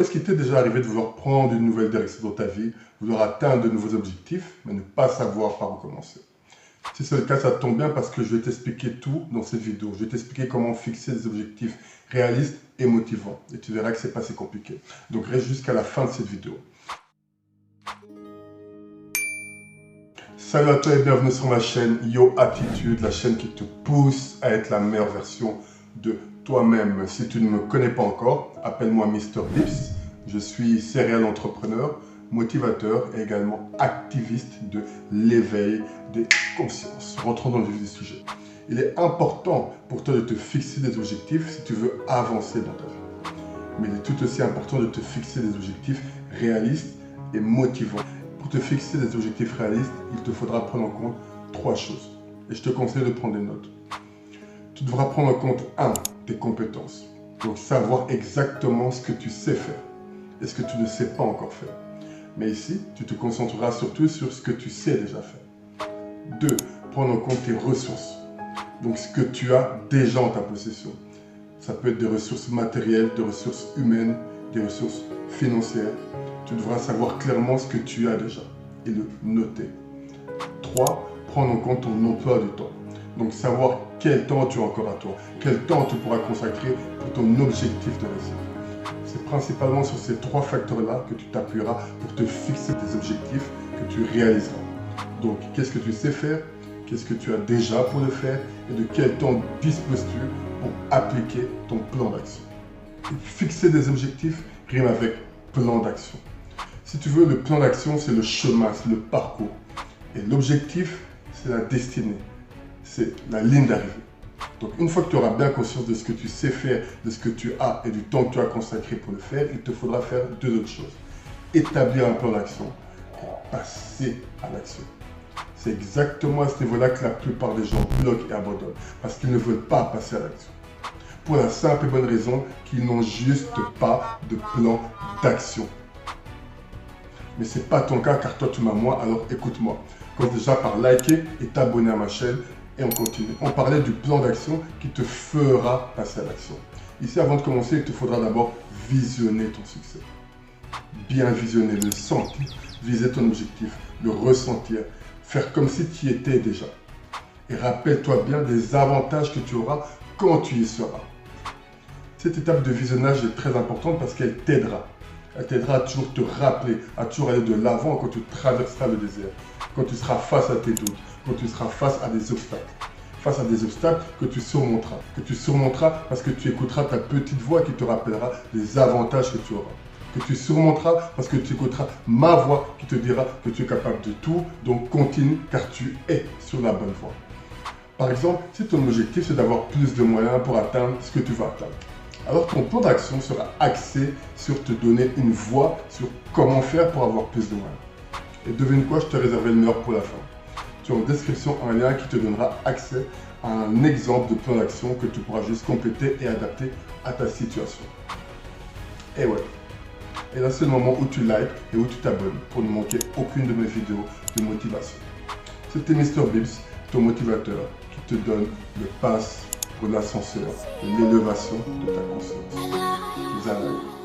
Est-ce qu'il t'est déjà arrivé de vouloir prendre une nouvelle direction dans ta vie, vouloir atteindre de nouveaux objectifs, mais ne pas savoir par où commencer? Si c'est le cas, ça tombe bien parce que je vais t'expliquer tout dans cette vidéo. Je vais t'expliquer comment fixer des objectifs réalistes et motivants. Et tu verras que c'est pas si compliqué. Donc reste jusqu'à la fin de cette vidéo. Salut à toi et bienvenue sur ma chaîne Yo Attitude, la chaîne qui te pousse à être la meilleure version de toi-même. Si tu ne me connais pas encore, appelle-moi Mr. Bips. Je suis serial entrepreneur, motivateur et également activiste de l'éveil des consciences. Rentrons dans le vif du sujet. Il est important pour toi de te fixer des objectifs si tu veux avancer dans ta vie. Mais il est tout aussi important de te fixer des objectifs réalistes et motivants. Pour te fixer des objectifs réalistes, il te faudra prendre en compte 3 choses. Et je te conseille de prendre des notes. Tu devras prendre en compte 1. Tes compétences. Donc savoir exactement ce que tu sais faire et ce que tu ne sais pas encore faire. Mais ici, tu te concentreras surtout sur ce que tu sais déjà faire. 2. Prendre en compte tes ressources. Donc ce que tu as déjà en ta possession. Ça peut être des ressources matérielles, des ressources humaines, des ressources financières. Tu devras savoir clairement ce que tu as déjà et le noter. 3. Prendre en compte ton emploi du temps. Donc savoir quel temps tu as encore à toi, quel temps tu pourras consacrer pour ton objectif de réussite. C'est principalement sur ces 3 facteurs-là que tu t'appuieras pour te fixer des objectifs que tu réaliseras. Donc qu'est-ce que tu sais faire, qu'est-ce que tu as déjà pour le faire et de quel temps disposes-tu pour appliquer ton plan d'action. Fixer des objectifs rime avec plan d'action. Si tu veux, le plan d'action, c'est le chemin, c'est le parcours. Et l'objectif, c'est la destinée. C'est la ligne d'arrivée. Donc une fois que tu auras bien conscience de ce que tu sais faire, de ce que tu as et du temps que tu as consacré pour le faire, il te faudra faire 2 autres choses. Établir un plan d'action et passer à l'action. C'est exactement à ce niveau-là que la plupart des gens bloquent et abandonnent parce qu'ils ne veulent pas passer à l'action. Pour la simple et bonne raison qu'ils n'ont juste pas de plan d'action. Mais ce n'est pas ton cas car toi tu m'as moi, alors écoute-moi. Commence déjà par liker et t'abonner à ma chaîne. Et on continue. On parlait du plan d'action qui te fera passer à l'action. Ici, avant de commencer, il te faudra d'abord visionner ton succès. Bien visionner, le sentir, viser ton objectif, le ressentir, faire comme si tu y étais déjà. Et rappelle-toi bien des avantages que tu auras quand tu y seras. Cette étape de visionnage est très importante parce qu'elle t'aidera. Elle t'aidera à toujours te rappeler, à toujours aller de l'avant quand tu traverseras le désert, quand tu seras face à tes doutes, quand tu seras face à des obstacles que tu surmonteras parce que tu écouteras ta petite voix qui te rappellera les avantages que tu auras, que tu surmonteras parce que tu écouteras ma voix qui te dira que tu es capable de tout, donc continue car tu es sur la bonne voie. Par exemple, si ton objectif c'est d'avoir plus de moyens pour atteindre ce que tu vas atteindre, alors ton plan d'action sera axé sur te donner une voie sur comment faire pour avoir plus de moyens. Et devine quoi, je t'ai réservé le meilleur pour la fin. Tu as en description un lien qui te donnera accès à un exemple de plan d'action que tu pourras juste compléter et adapter à ta situation. Et ouais. Et là, c'est le moment où tu likes et où tu t'abonnes pour ne manquer aucune de mes vidéos de motivation. C'était Mr. Bips, ton motivateur, qui te donne le pass pour l'ascenseur et l'élévation de ta conscience. Zalaï.